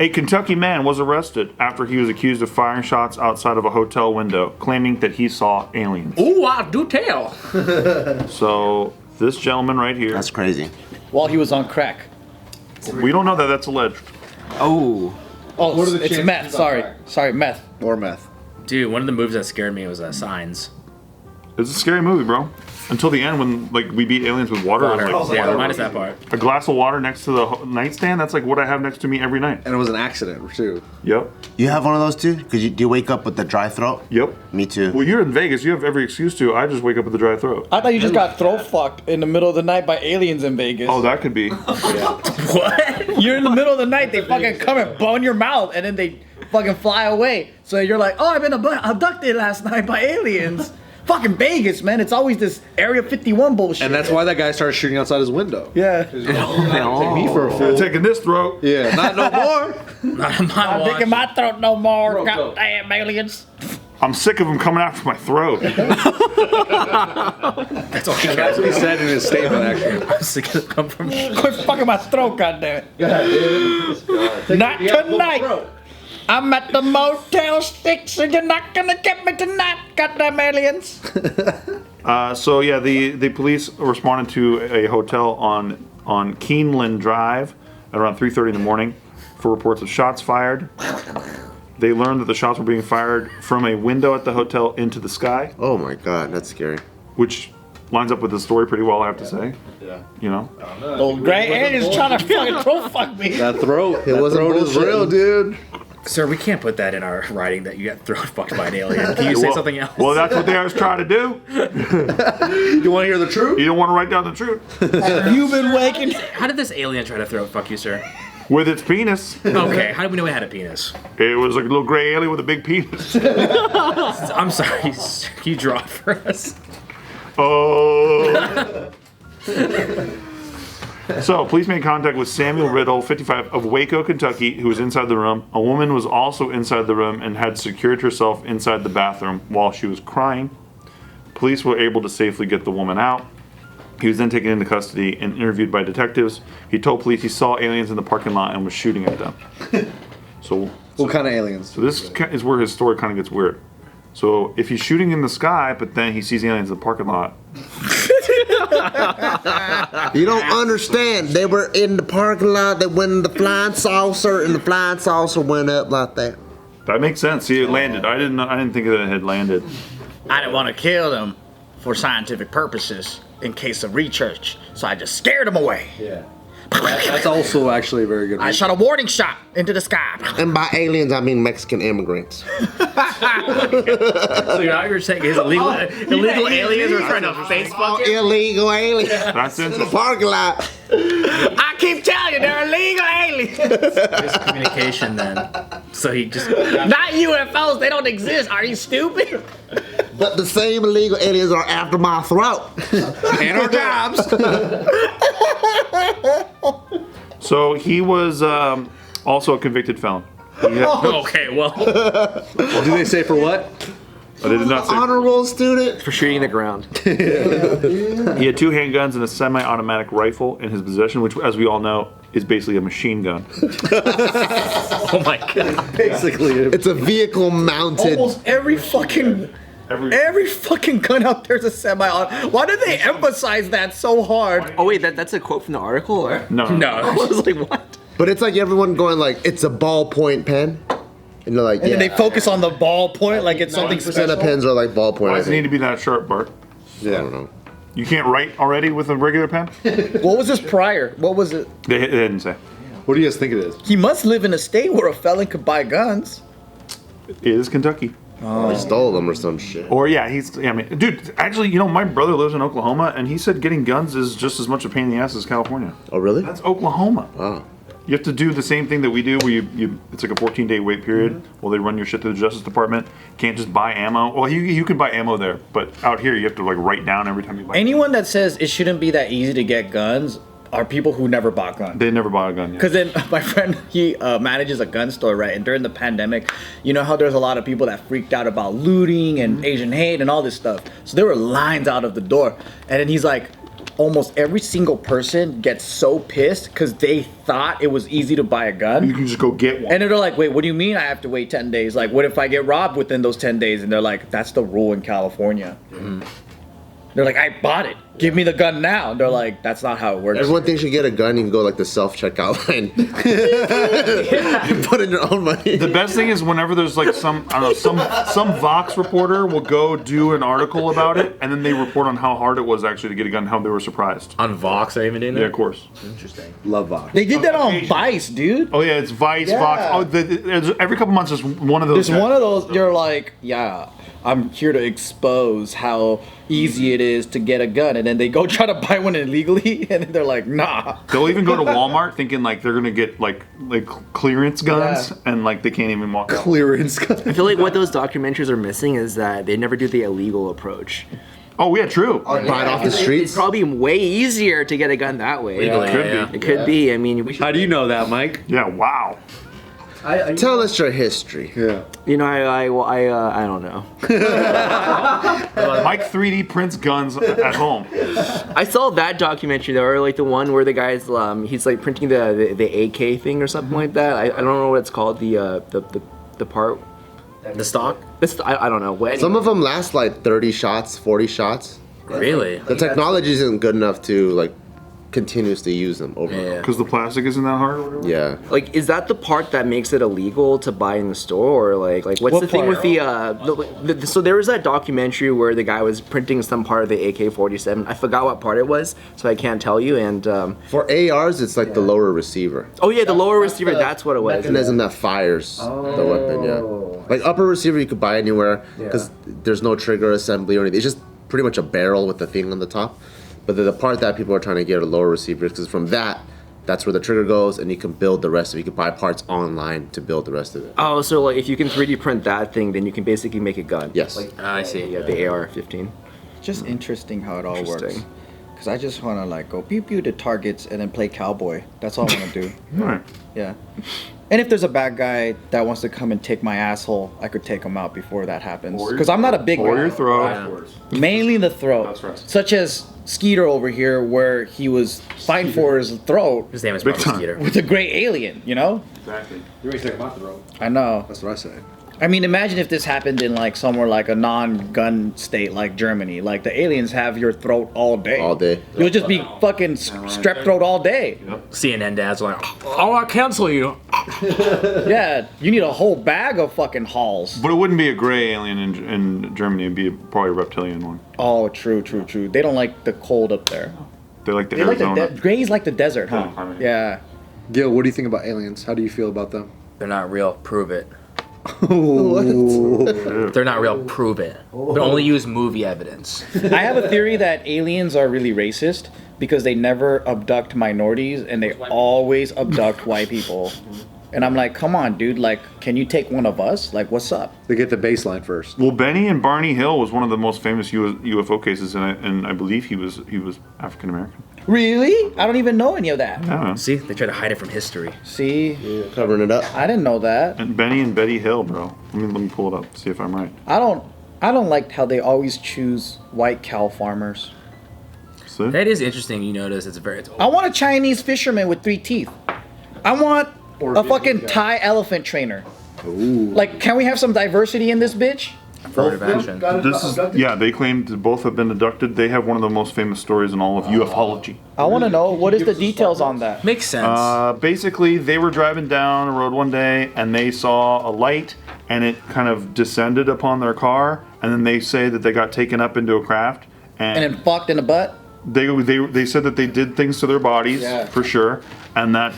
A Kentucky man was arrested after he was accused of firing shots outside of a hotel window, claiming that he saw aliens. Ooh, I do tell. So this gentleman right here, That's crazy. While he was on crack. we don't know that that's alleged. Oh. Oh, What are the it's chances meth. on Sorry. crack? Sorry, meth. Or meth. Dude, one of the movies that scared me was Signs. It's a scary movie, bro. Until the end, when like we beat aliens with water, Water. like, Yeah, minus that part. a glass of water next to the nightstand. That's like what I have next to me every night. And it was an accident, too. Yep. You have one of those too? Cause do you wake up with the dry throat? Yep. Me too. Well, you're in Vegas. You have every excuse to. I just wake up with a dry throat. I thought you just got throat fucked in the middle of the night by aliens in Vegas. Oh, that could be. What? You're in the middle of the night, they fucking come and bone your mouth, and then they fucking fly away. So you're like, oh, I've been abducted last night by aliens. Fucking Vegas, man. It's always this Area 51 bullshit. And that's why that guy started shooting outside his window. Yeah. Take me for a fool. Taking this throat. Yeah, not no more. Not on my I'm watch. taking my throat no more. Bro, go. Goddamn aliens. I'm sick of them coming after my throat. That's all he That's what he said in his statement, actually. I'm sick of it come from. Quit fucking my throat, goddammit. Not tonight. I'm at the Motel 6 and you're not gonna get me tonight, goddamn aliens. So yeah, the police responded to a hotel on Keeneland Drive at around 3:30 in the morning for reports of shots fired. They learned that the shots were being fired from a window at the hotel into the sky, Oh my god, that's scary. which lines up with the story pretty well, I have to say. Yeah. You know, Old gray aliens trying to fucking throat fuck me. That throat. It wasn't throat is bullshitting. real, dude. Sir, we can't put that in our writing that you got throat fucked by an alien. Can you say well, something else? Well, that's what they always try to do. You want to hear the truth? You don't want to write down the truth You've been waking. How did this alien try to throat fuck you, sir? with its penis. Okay, how do we know it had a penis? It was like a little gray alien with a big penis. I'm sorry, can you draw for us? Oh. So, police made contact with Samuel Riddle, 55, of Waco, Kentucky, who was inside the room. A woman was also inside the room and had secured herself inside the bathroom while she was crying. Police were able to safely get the woman out. He was then taken into custody and interviewed by detectives. He told police he saw aliens in the parking lot and was shooting at them. So What kind of aliens? this is where his story kind of gets weird. So if he's shooting in the sky, but then he sees aliens in the parking lot, You don't understand. They were in the parking lot. They went in the flying saucer, and the flying saucer went up like that. that makes sense. See, it landed. I didn't think that it had landed. I didn't want to kill them for scientific purposes in case of research, so I just scared them away. Yeah. That's also actually a very good I reason. shot a warning shot into the sky. And by aliens, I mean Mexican immigrants. So you're out here saying his illegal aliens are trying to face fuck you? Illegal aliens That's in the interesting. parking lot. I keep telling you, they're illegal aliens. Miscommunication then. So he just Not UFOs, they don't exist. Are you stupid? But the same illegal aliens are after my throat. And our jobs. So he was also a convicted felon. He had, okay, well, Do they say for what? they did not say. Honor roll student. For shooting the ground. He had 2 handguns and a semi-automatic rifle in his possession, which, as we all know, is basically a machine gun. oh my god. Basically. It's a vehicle mounted. Almost every fucking gun out there's a semi-auto. Why do they emphasize that so hard? Oh wait, that's a quote from the article? Or? No. I No. was like, what? But it's like everyone going like, it's a ballpoint pen. And they're like, And yeah. then they focus on the ball point like it's something 90% special. of pens are like ballpoint. Why I does it need think. to be that sharp, Bart? Yeah, I don't know. You can't write already with a regular pen? What was this prior? What was it? They didn't say. What do you guys think it is? He must live in a state where a felon could buy guns. It is Kentucky. They stole them or some shit. Or yeah, I mean, dude, actually, my brother lives in Oklahoma, and he said getting guns is just as much a pain in the ass as California. Oh, really? That's Oklahoma. Wow. You have to do the same thing that we do, where it's like a 14-day wait period while they run your shit through the Justice Department. Can't just buy ammo. Well, you can buy ammo there, but out here you have to like write down every time you buy. Anyone that says it shouldn't be that easy to get guns are people who never bought guns. They never bought a gun yet. Because then my friend, he manages a gun store, right? And during the pandemic, you know how there's a lot of people that freaked out about looting and Asian hate and all this stuff. So there were lines out of the door. And then he's like, almost every single person gets so pissed because they thought it was easy to buy a You gun. can just go get one. And they're like, wait, what do you mean I have to wait 10 days? Like, what if I get robbed within those 10 days? And they're like, that's the rule in California. They're like, I bought it. Give me the gun now. And they're like, that's not how it works. Everyone thinks you get a gun, you can go like the self-checkout line. You put in your own money. The best thing is whenever there's like some I don't know some Vox reporter will go do an article about it, and then they report on how hard it was actually to get a gun, how they were surprised. On Vox, are you even doing that? Yeah, of course. Interesting. Love Vox. They did that on Vice, dude. Oh yeah, it's Vice, Yeah. Vox. Oh, every couple months there's one of those. There's one of those, you're like, yeah, I'm here to expose how easy it is to get a gun. And then they go try to buy one illegally, and then they're like, nah. They'll even go to Walmart thinking like they're gonna get like clearance guns, Yeah. and like they can't even walk out. Clearance. I feel like what those documentaries are missing is that they never do the illegal approach. Oh yeah, true. Buy it off the It's streets. probably way easier to get a gun that way. Legally, Could yeah. be. It could be. I mean, we should, How do you know that, Mike? Yeah, wow. Tell us your history. Yeah. you know, I don't know. Mike 3D prints guns at home. I saw that documentary though, or like the one where the guy's he's like printing the AK thing or something like that. I don't know what it's called. The part. The stock? I don't know. What, Some of them last like 30 shots, 40 shots. Really? The technology isn't good enough to like continuously use them over. Yeah. Because the plastic isn't that hard or whatever? Yeah. like, is that the part that makes it illegal to buy in the store, or like what's What the thing part? with so there was that documentary where the guy was printing some part of the AK-47. I forgot what part it was, so I can't tell you. And For ARs, it's like the lower receiver oh yeah, the lower receiver. That's what it was. mechanism that fires the weapon. Yeah. Like upper receiver, you could buy anywhere because there's no trigger assembly or anything. It's just pretty much a barrel with the thing on the top. But the part that people are trying to get are lower receivers because from that's where the trigger goes, and you can build the rest of it. You can buy parts online to build the rest of it. Oh, so like if you can 3D print that thing, then you can basically make a gun. Yes. I see. Yeah, the AR-15. Just interesting how it all works. Interesting. Because I just want to like go pew pew to targets and then play cowboy. That's all I want to do. Alright. Yeah. And if there's a bad guy that wants to come and take my asshole, I could take him out before that happens. Because I'm not a big Or your guy. throat. Mainly the throat. That's right. Such as Skeeter over here, where he was fighting for his throat His name is Big probably time. Skeeter. with a great alien, you know? Exactly. You're ready to take him off the road. I know. That's what I say. I mean, imagine if this happened in like somewhere like a non-gun state like Germany. Like the aliens have your throat all day. All day. You'll just be fucking strep throat all day. CNN dads are like, oh, I cancel you. Yeah, you need a whole bag of fucking halls. But it wouldn't be a gray alien in Germany. It'd be probably a reptilian one. Oh, true. They don't like the cold up there. They like the They like the Arizona. Gray's like the desert, huh? Yeah. Yeah. Gil, what do you think about aliens? How do you feel about them? They're not real. Prove it. Dude. They're not real. Prove it. But only use movie evidence. I have a theory that aliens are really racist because they never abduct minorities and they always abduct white people. And I'm like, come on, dude. Like, can you take one of us? Like, what's up? They get the baseline first. Well, Benny and Barney Hill was one of the most famous UFO cases, and I believe he was African American. Really? I don't even know any of that. I don't know. See, they try to hide it from history. See, Covering it up. I didn't know that. And Benny and Betty Hill, bro. Let me pull it up. See if I'm right. I don't like how they always choose white cow farmers. See? That is interesting. You notice it's very. It's I want a Chinese fisherman with 3 teeth. I want a fucking Thai elephant trainer. Like, can we have some diversity in this bitch? affirmative action. This is they claim to both have been abducted. They have one of the most famous stories in all of ufology. I want to know what is the details on that. Makes sense. Basically, they were driving down a road one day and they saw a light and it kind of descended upon their car, and then they say that they got taken up into a craft And then fucked in the butt. they said that they did things to their bodies for sure, and that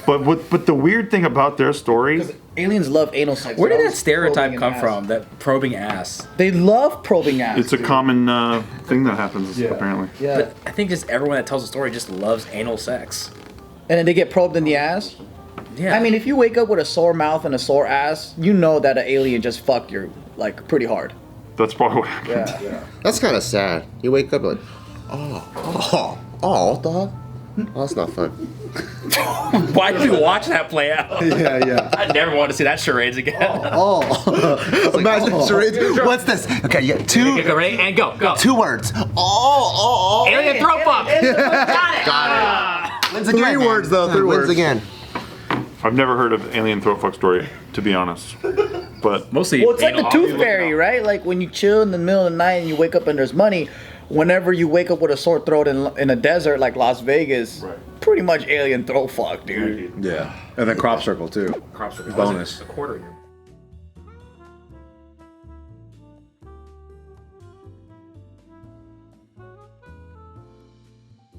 but the weird thing about their story, Aliens love anal sex. Where did They're that always stereotype probing come an from? ass. That probing ass. They love probing ass. it's a common thing that happens apparently. Yeah. But I think just everyone that tells a story just loves anal sex. And then they get probed in the ass. Yeah. I mean, if you wake up with a sore mouth and a sore ass, you know that an alien just fucked you like pretty hard. That's probably what happened. Yeah. That's kind of sad. You wake up like, oh, dog. Oh, that's not fun. Why did we watch that play out? Yeah. I never want to see that charades again. Oh. Imagine charades. What's this? Okay, yeah, Okay, go, ready? And go. 2 words. Oh. Alien throat fuck. Got it. Wins again. 3 words, though, 3 Wins words. again. I've never heard of alien throat fuck story, to be honest. But Mostly. Well, it's like the anal. tooth fairy, right? Like when you chill in the middle of the night and you wake up and there's money. Whenever you wake up with a sore throat in a desert like Las Vegas, Right. pretty much alien throat fuck, dude. Yeah. And then crop circle too. Crops are Bonus. A quarter here.